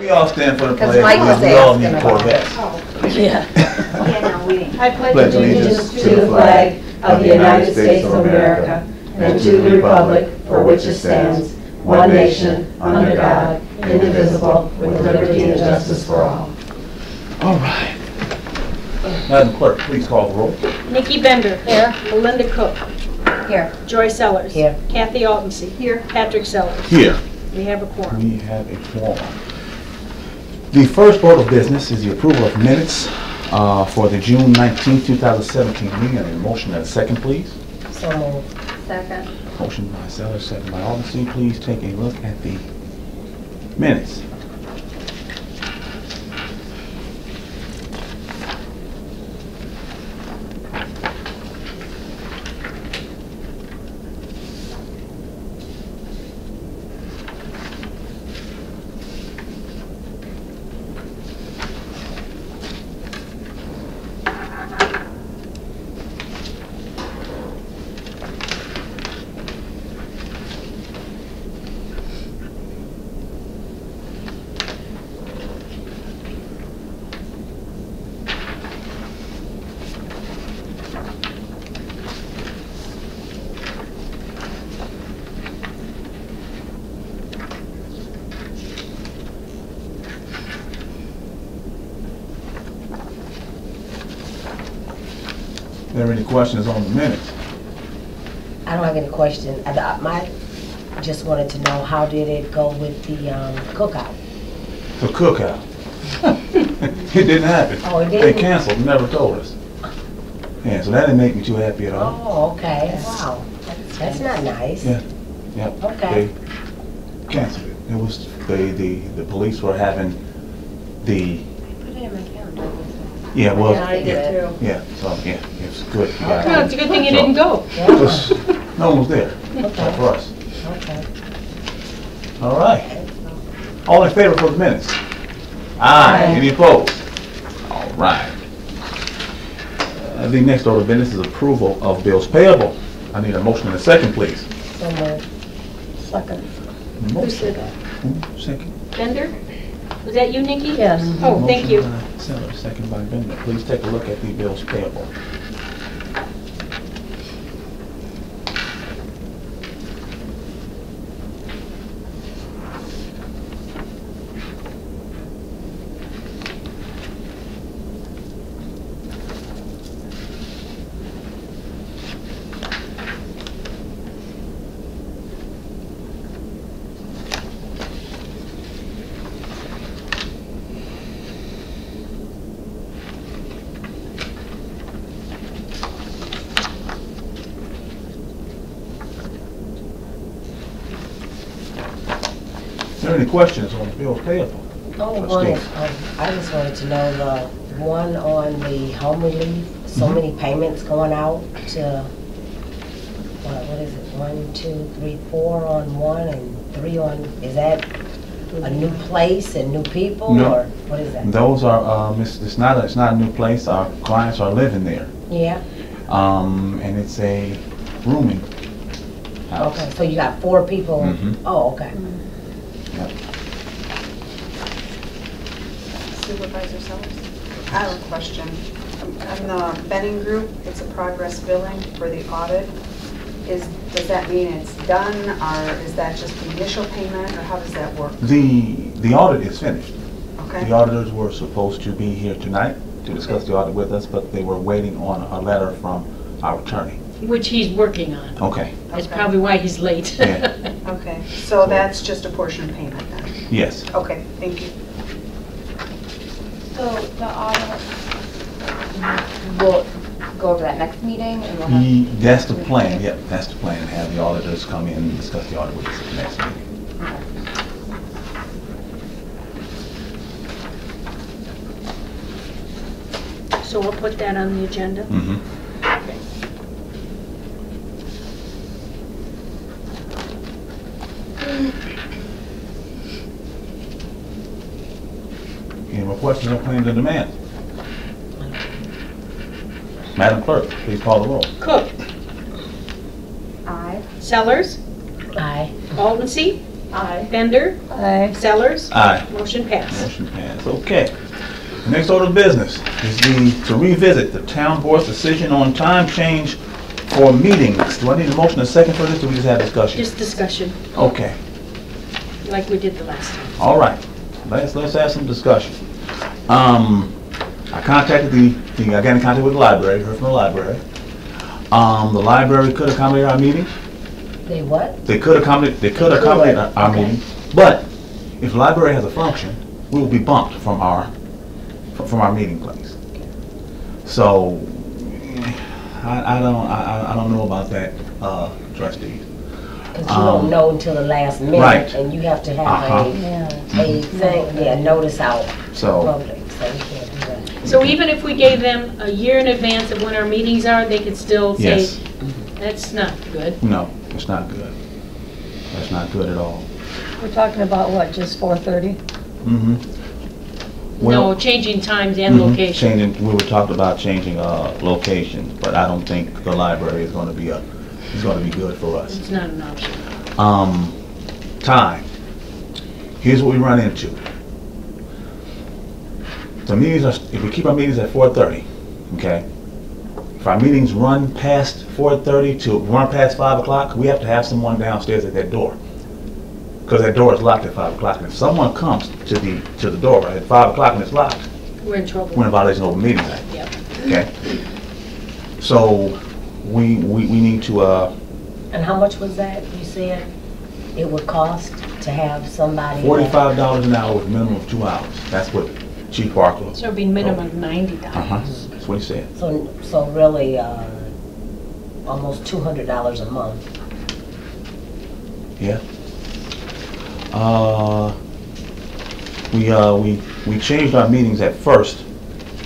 We all stand for the Because pledge. Mike was We all asking need about Corvettes. Yeah. I Pledge allegiance to the flag of the United States of America and to the republic for which it stands, one nation, under God, indivisible, with liberty and justice for all. All right. Madam Clerk, please call the roll. Nikki Bender. Here. Melinda Cook. Here. Joy Sellers. Here. Kathy Altensee. Here. Patrick Sellers. Here. We have a quorum. We have a quorum. The first order of business is the approval of minutes for the June 19, 2017 meeting. A motion and a second, please. So moved. Second. Motion by Sellers, second by Altensee. Please take a look at the minutes. Are there any questions on the minutes? I don't have any question. I just wanted to know, how did it go with the cookout? The cookout. It didn't happen. Oh, it They didn't? canceled, never told us. Yeah, so that didn't make me too happy at all. Oh, okay. Wow. That's not nice. Yeah, yep. Okay. They canceled it. It was, the police were having the, Put it in my calendar. yeah, well, Yeah, I did yeah, too. yeah, so, yeah, it's good. You got Well, it. it's a good thing you didn't go. Yeah. Just, no one was there, Okay. for us. Okay. All right. All in favor for the minutes? Aye. Any opposed? All right. The next order of business is approval of bills payable. I need a motion and a second, please. So moved. Second. Who said that? Second. Bender? Was that you, Nikki? Yes. Oh, thank you. Motion by Sellers, second by Bender. Please take a look at the bills payable. Are there any questions on the bills payable? Oh, Trustee. I just wanted to know the one on the home relief, so Mhm. many payments going out to, what is it, 1, 2, 3, 4 on one and 3 on, is that a new place and new people? No. Or what is that? Those are, it's not a new place. Our clients are living there. Yeah, And it's a rooming house. okay, so you got 4 people? Mhm. Oh, okay. Yep. Supervisor Sellers? I have a question. On the Benning Group, it's a progress billing for the audit. Does that mean it's done, or is that just the initial payment, or how does that work? The audit is finished. Okay. The auditors were supposed to be here tonight to discuss the audit with us, but they were waiting on a letter from our attorney. Which he's working on. Okay, That's Okay. probably why he's late. Yeah. Okay, so that's just a portion of payment then? yes. Okay, thank you. So the audit will go over that next meeting and we'll have... That's the plan, yep, that's the plan, have the auditors come in and discuss the audit with us at the next meeting. So we'll put that on the agenda. Mm-hmm. Okay. Any more questions on claims and demands? Madam Clerk, please call the roll. Cook. Aye. Sellers. Aye. Altensee. Aye. Bender? Aye. Sellers? Aye. Motion passed. Motion passed. Okay. The next order of business is to revisit the town board's decision on time change for meetings. Do I need a motion and a second for this, or do we just have discussion? Just discussion, Okay. like we did the last time. All right. Let's have some discussion. I contacted I got in contact with the library, heard from the library. The library could accommodate our meeting. They what? They could accommodate our Okay. meeting. But if the library has a function, we will be bumped from our meeting place. So I don't know about that, trustees. Because you don't know until the last minute, Right. and you have to have Uh-huh. a thing, notice out So public, so you can't do that. So even if we gave them a year in advance of when our meetings are, they could still say, yes, that's not good. no, it's not good. That's not good at all. We're talking about what, just 4:30? Mm-hmm. No, changing times and location. We were talking about changing location, but I don't think the library is going to be good for us. It's not an option. Time. Here's what we run into. The meetings if we keep our meetings at 4:30, okay? If our meetings run past 4:30 to run past 5 o'clock, we have to have someone downstairs at that door. Because that door is locked at 5 o'clock. And if someone comes to the door right at 5 o'clock and it's locked, We're in trouble. we're in violation of open meeting act. Yep. Okay? So we need to And how much was that, you said it would cost to have somebody? $45 an hour with a minimum of 2 hours. That's what Chief Barker. So it'd be minimum of $90. That's what he said. So really, almost $200 a month. Yeah. We changed our meetings at first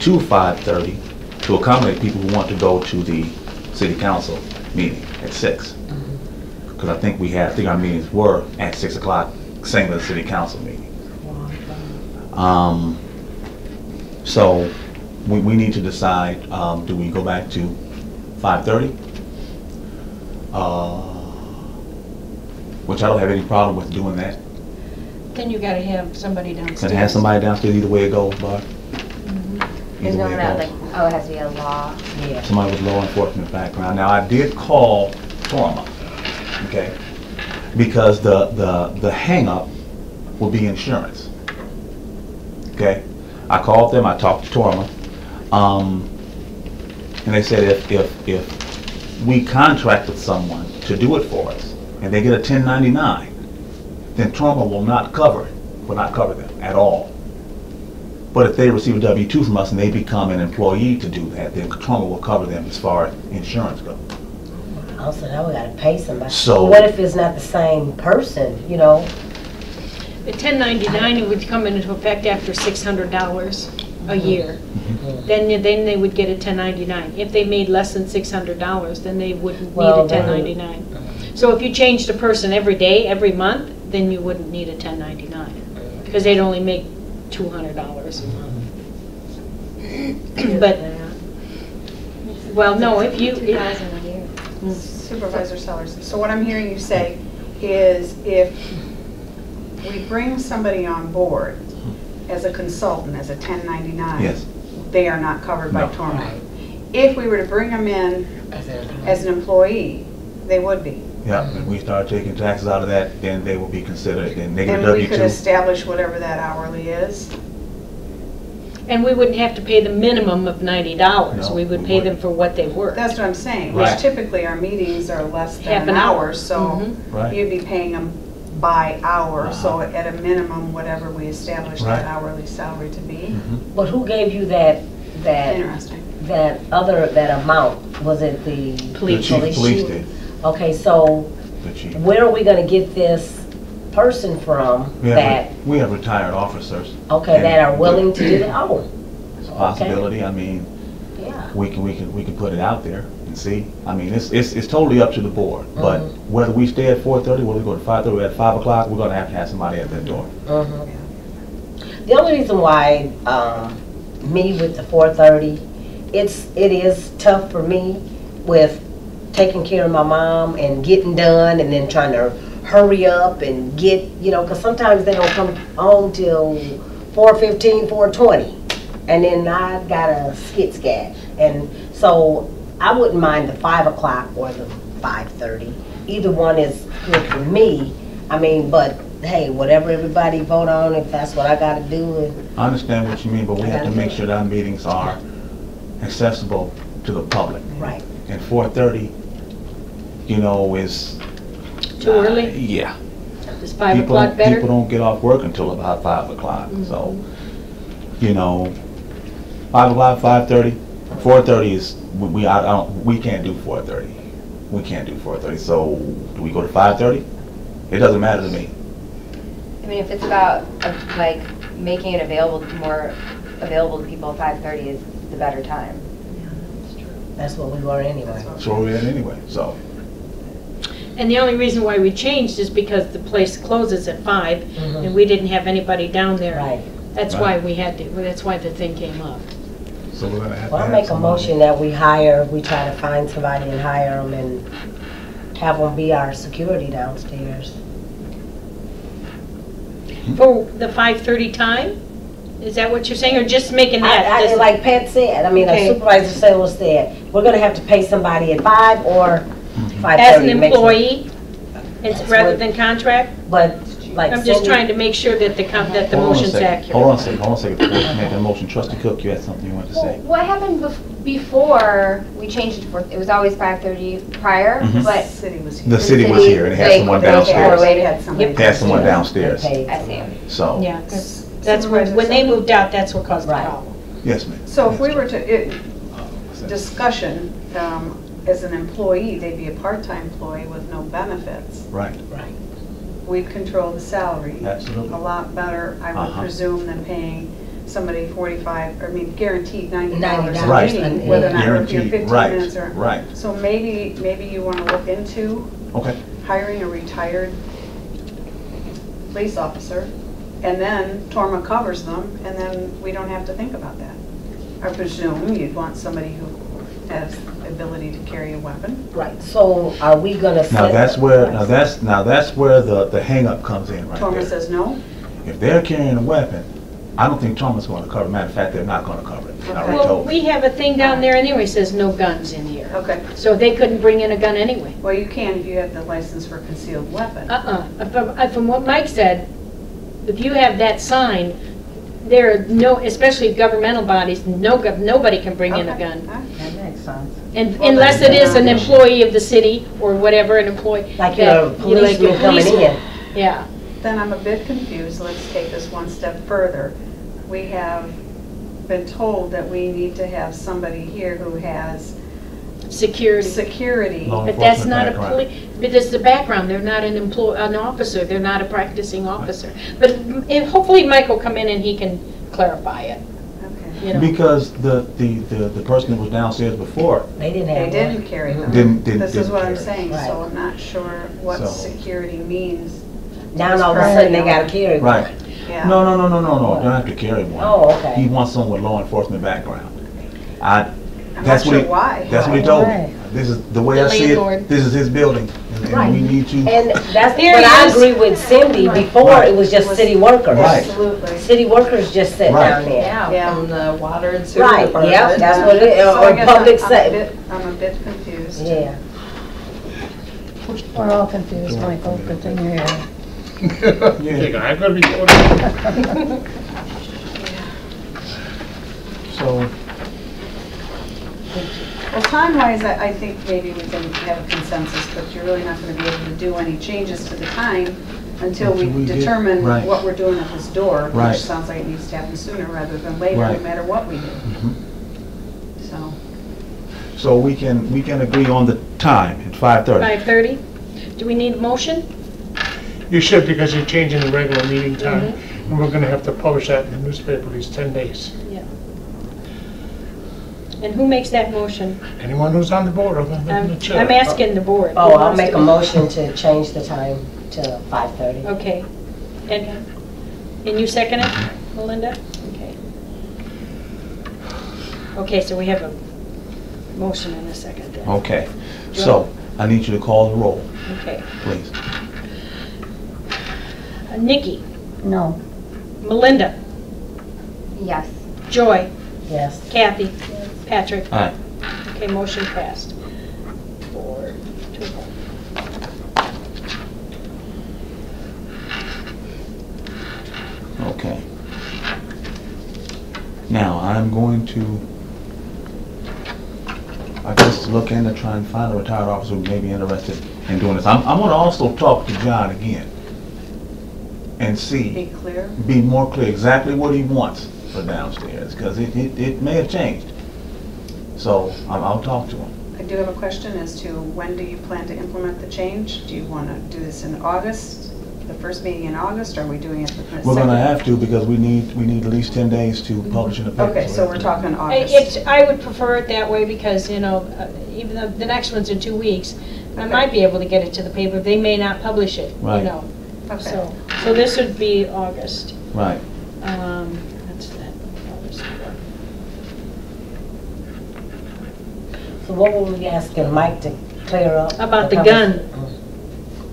to 5:30 to accommodate people who want to go to the city council meeting at 6. Because I think our meetings were at 6 o'clock, same as the city council meeting. So we need to decide, do we go back to 5:30? Which I don't have any problem with doing that. Then you gotta have somebody downstairs. Can have somebody downstairs either way it goes, Barb. There's Either no way it that, goes. like, oh, it has to be a law. Yeah. Somebody with law enforcement background. Now, I did call Torma, okay? Because the hang-up will be insurance, okay? I called them, I talked to Torma, and they said if we contract with someone to do it for us, and they get a 1099, then Torma will not cover them at all. But if they receive a W-2 from us and they become an employee to do that, then Torma will cover them as far as insurance goes. Also, now we gotta pay somebody. So- What if it's not the same person, you know? The 1099 it would come into effect after $600 a year. Then they would get a 1099. If they made less than $600, then they wouldn't need a Well, 1099. So if you changed a person every day, every month, then you wouldn't need a 1099. Because they'd only make $200 a month. But, well, no, if you, Supervisor Sellers, so what I'm hearing you say is if we bring somebody on board as a consultant, as a 1099, Yes. they are not covered by No. Torma. If we were to bring them in as an employee, they would be. Yeah, if we start taking taxes out of that, then they will be considered, and they get a And we could W-2. establish whatever that hourly is. and we wouldn't have to pay the minimum of $90. No, We would we pay them wouldn't. for what they work. That's what I'm saying. Right. Which typically our meetings are less Half than an an hour. hour, so Mhm. Right. you'd be paying them by hour. So Uh-huh. at a minimum, whatever we establish Right. that hourly salary to be. Mhm. But who gave you that Interesting. that amount? Was it the The Police. chief of police did, Okay, so the chief. where are we gonna get this person from We have retired officers. okay, that are willing to do that? Oh, It's a possibility, I mean, yeah. we can put it out there and see. I mean, it's totally up to the board, but whether we stay at 4:30, whether we go to 5:30, at 5 o'clock, we're gonna have to have somebody at that door. The only reason why me with the 4:30, it is tough for me with taking care of my mom and getting done and then trying to hurry up and get, you know, because sometimes they don't come home till 4:15, 4:20, and then I gotta skit-scat. And so I wouldn't mind the 5 o'clock or the 5:30. Either one is good for me. I mean, but hey, whatever everybody vote on, if that's what I gotta do. I understand what you mean, but we have to make sure that our meetings are accessible to the public. Right. And 4:30, you know, is... Too early? Yeah. Is 5 o'clock better? People don't get off work until about 5 o'clock, so, you know, 5 o'clock, 5:30, 4:30 is, we can't do 4:30. We can't do 4:30, so do we go to 5:30? It doesn't matter to me. I mean, if it's about, like, making it available, more available to people, 5:30 is the better time. That's what we were anyway. So we're in anyway, so. And the only reason why we changed is because the place closes at 5, and we didn't have anybody down there. Right. That's why we had to, that's why the thing came up. So we're gonna have to Well, I'll have make a somebody. motion that we try to find somebody and hire them and have them be our security downstairs. For the 5:30 time? Is that what you're saying, or just making that? I like Pat said, I mean, Okay. a supervisor said, we're gonna have to pay somebody at 5 or 5:30. As an makes sense. employee, rather what- than contract? But like I'm just Cindy- trying to make sure that the Hold on a motion's second. accurate. Hold on a second, before you make a motion. Trustee Cook, you had something you wanted to Well, say? what happened before we changed it to 4? It was always 5:30 prior, Mhm. but City was here. The city was city, here and had they- someone they- downstairs. they- They had somebody. They had someone They downstairs, paid I see. so. Yeah, 'cause that's when they moved out, that's what caused the Right. problem. Yes, ma'am. So if we were to, What's that? discussion, as an employee, they'd be a part-time employee with no benefits. Right, Right. We'd control the salary. absolutely. A lot better, I would Uh-huh. presume, than paying somebody 45, I mean, guaranteed $90 a Right. meeting, whether or not you're here Guaranteed, 15 right, minutes or. right. So maybe you want to look into Okay, hiring a retired police officer, and then Torma covers them, and then we don't have to think about that. I presume you'd want somebody who has the ability to carry a weapon. Right, so are we gonna set? now that's where the hang-up comes in right Torma there. says no? If they're carrying a weapon, I don't think Thomas is going to cover it. Matter of fact, they're not going to cover it. I already Well, told we have a thing down there anyway, says no guns in here. Okay, So they couldn't bring in a gun anyway. well, you can if you have the license for concealed weapon. From what Mike said, if you have that sign, there are no, especially governmental bodies, nobody can bring in a Okay. gun. All right. That makes sense. And Well, unless it that's is an not- employee of the city or whatever, an employee. Like that- your like your policeman coming policeman. in. Yeah. Then I'm a bit confused. Let's take this one step further. We have been told that we need to have somebody here who has Security. security. Law But that's enforcement not a background. police, but it's the background, they're not an officer, they're not a practicing officer. But hopefully Mike will come in and he can clarify it, Okay. you know. Because the person that was downstairs before They didn't They have one. didn't carry them. Didn't This is what I'm carry. saying, Right. so I'm not sure what So- security means. Now all of a sudden they gotta carry one. Right. Yeah. No, you don't have to carry one. Oh, okay. He wants someone with law enforcement background. I'm That's not what sure why. That's what he told me. Right. This is, the way The I see landlord. it, this is his building. And Right. we need to, And that's, There but he I is. agree with Cindy, before Right. it was just It was- city workers. Right. Absolutely. City workers just sit Right. down there. Yeah. Yeah, from the water and sewer Right, department. yeah, that's what it, So I or guess public I'm a bit confused. Yeah. We're all confused, Michael, good thing you're here. yeah, I'm gonna be voting. so, Well, time-wise, I think maybe we can have a consensus, but you're really not going to be able to do any changes to the time until we Until we get- determine right. what we're doing at this door, Right. which sounds like it needs to happen sooner rather than later, no Right. matter what we do. mhm. So, we can agree on the time at 5:30. 5:30? Do we need a motion? You should, because you're changing the regular meeting time, and we're gonna have to publish that in the newspaper these 10 days. Yeah. And who makes that motion? Anyone who's on the board other than the chair. I'm asking the board. Oh, Who I'll wants make to- a motion to change the time to 5:30. Okay. And you second it, Melinda? Okay. Okay, so we have a motion and a second then. Okay, so I need you to call the roll, Okay. please. Nikki, No. Melinda, Yes. Joy, Yes. Kathy, Patrick. Aye. Okay, motion passed. 4-1. Okay. Now, I'm going to, I guess, look in to try and find a retired officer who may be interested in doing this. I'm going to also talk to John again and see, Be clear. be more clear exactly what he wants for downstairs, because it may have changed. So I'll talk to him. I do have a question as to when do you plan to implement the change? Do you want to do this in August, the first meeting in August, or are we doing it the second? We're going to have to, because we need at least 10 days to publish in the paper. Okay, so we're talking August. I would prefer it that way because, you know, even though the next one's in 2 weeks, I Okay. might be able to get it to the paper. They may not publish it, you Right. know. Okay. So this would be August. Right. That's that, August. So what were we asking Mike to clear up? About the gun.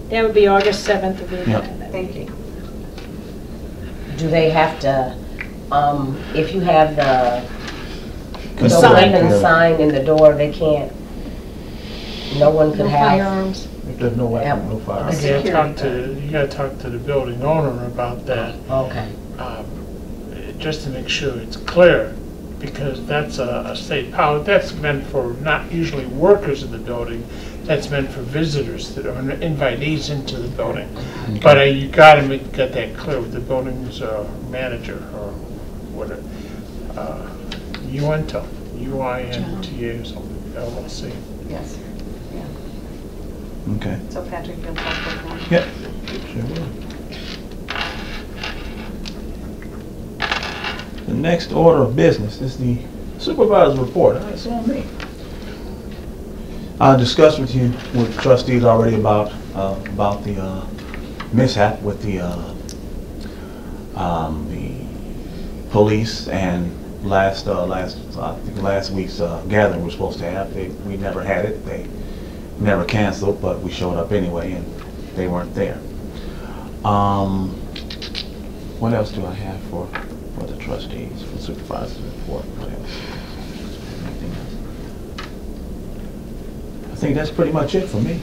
That would be August 7th. Would be Yep. Thank you. Do they have to, if you have the Sign. sign in the door, they can't, no one No could have? firearms. If there's no weapon, no firearms. You gotta talk to the building owner about that, Okay. just to make sure it's clear, because that's a state power. That's meant for not usually workers in the building, that's meant for visitors that are invitees into the building. But you gotta get that clear with the building's manager or whatever. UINTA, UINTA or something, LLC. Yes. Okay. So Patrick, you'll talk with them. Yep. Sure will. The next order of business is the supervisor's report. It's on me. I discussed with trustees already about the mishap with the police and last week's gathering we're supposed to have. We never had it. They never canceled, but we showed up anyway, and they weren't there. What else do I have for the trustees, for the supervisor's report? What else? Anything else? I think that's pretty much it for me.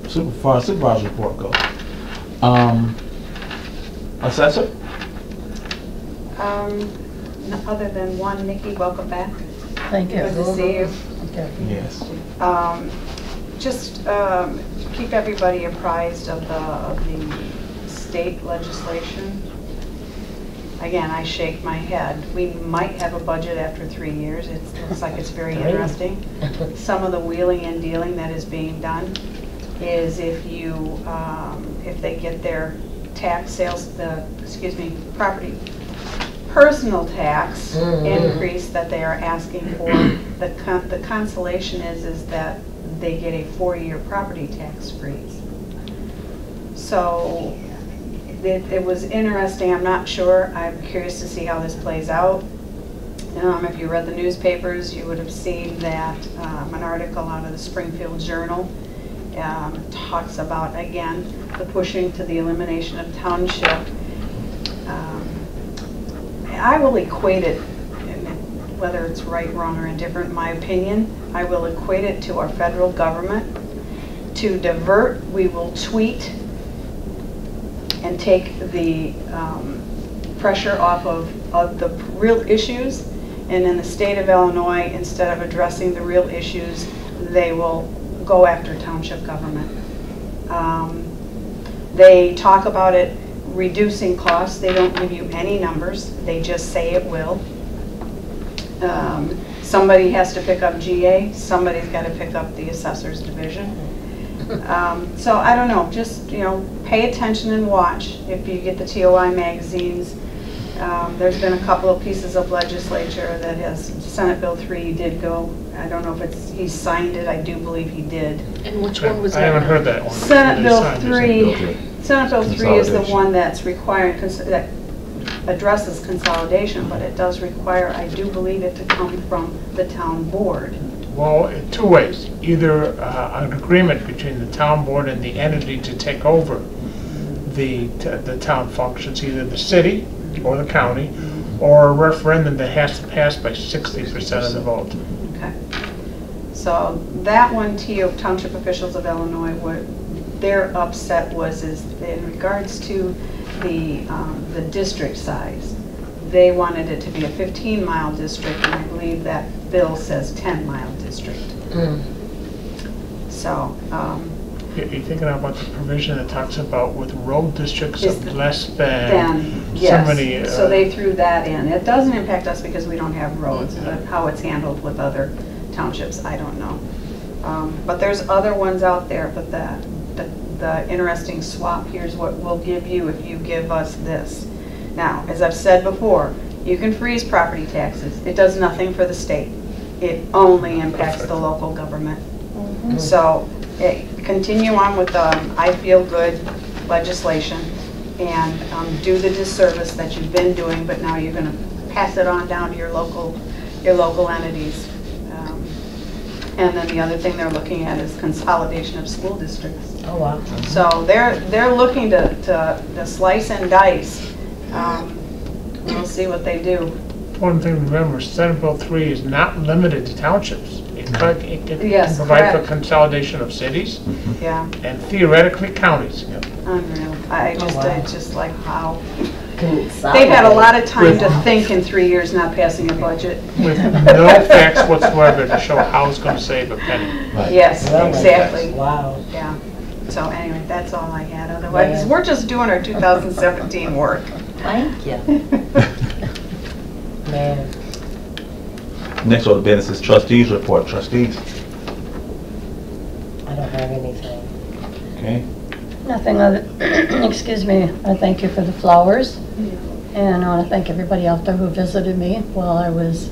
Supervisor's report goes. Assessor? Other than one, Nikki, welcome back. Thank you. Good to see you. Yes. Just keep everybody apprised of the state legislation. Again, I shake my head. We might have a budget after 3 years. It looks like it's very interesting. Some of the wheeling and dealing that is being done is if they get their personal tax increase that they are asking for, the consolation is that they get a 4-year property tax freeze. So it was interesting. I'm not sure. I'm curious to see how this plays out. If you read the newspapers, you would have seen that an article out of the Springfield Journal talks about, again, the pushing to the elimination of township. I will equate it, whether it's right, wrong, or indifferent, in my opinion, I will equate it to our federal government. To divert, we will tweet and take the pressure off of the real issues. And in the state of Illinois, instead of addressing the real issues, they will go after township government. They talk about it reducing costs. They don't give you any numbers. They just say it will. Somebody has to pick up GA. Somebody's got to pick up the assessor's division. So I don't know. Just pay attention and watch. If you get the TOI magazines, there's been a couple of pieces of legislature that has Senate Bill 3 did go. I don't know if he signed it. I do believe he did. And which one was I that? haven't heard that one. Senate Bill They signed it. 3. Senate Bill 3 is the Consolidation. one that's required, that addresses consolidation, but it does require, I do believe, it to come from the town board. Well, in 2 ways. Either an agreement between the town board and the entity to take over the town functions, either the city or the county, or a referendum that has to pass by 60% of the vote. Okay. So that one, Township officials of Illinois, what their upset was is in regards to the district size. They wanted it to be a 15-mile district, and I believe that bill says 10-mile district. So, You're thinking about the provision that talks about with road districts of less than so yes. many. So they threw that in. It doesn't impact us because we don't have roads, but how it's handled with other townships, I don't know. But there's other ones out there, but the interesting swap, here's what we'll give you if you give us this. Now, as I've said before, you can freeze property taxes. It does nothing for the state. It only impacts the local government. So continue on with I feel good legislation and do the disservice that you've been doing, but now you're going to pass it on down to your local entities. And then the other thing they're looking at is consolidation of school districts. Oh, wow. So they're looking to slice and dice. We'll see what they do. One thing to remember, Senate Bill 3 is not limited to townships. It can Yes, provide for correct. consolidation of cities Yeah, and theoretically counties. unreal. It's just like how. Consolidate. They've had a lot of time to think in 3 years not passing a budget. With no facts whatsoever to show how it's going to save a penny. Yes, Oh, my exactly. Wow. Yeah. So anyway, that's all I had. Otherwise, we're just doing our 2017 work. Thank you. Man. Next order of business is trustees report. Trustees, I don't have anything. okay? Nothing other, excuse me, I thank you for the flowers. And I want to thank everybody out there who visited me while I was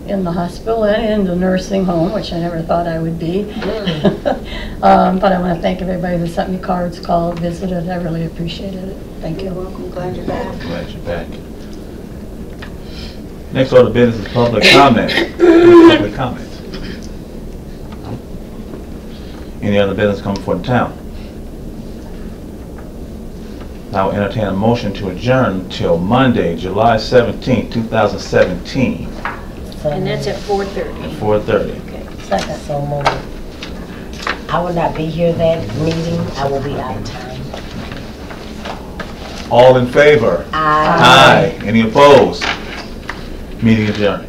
in the hospital and in the nursing home, which I never thought I would be. But I want to thank everybody who sent me cards, called, visited. I really appreciated it. Thank You're you. welcome. Glad you're back. Glad you're back. Next order of business is public comment. Public comment. Any other business coming for the town? I will entertain a motion to adjourn till Monday, July 17th, 2017, And that's at 4:30. at 4:30. Second. So moved. I will not be here that meeting. I will be out of town. All in favor? Aye. Any opposed? Meeting adjourned.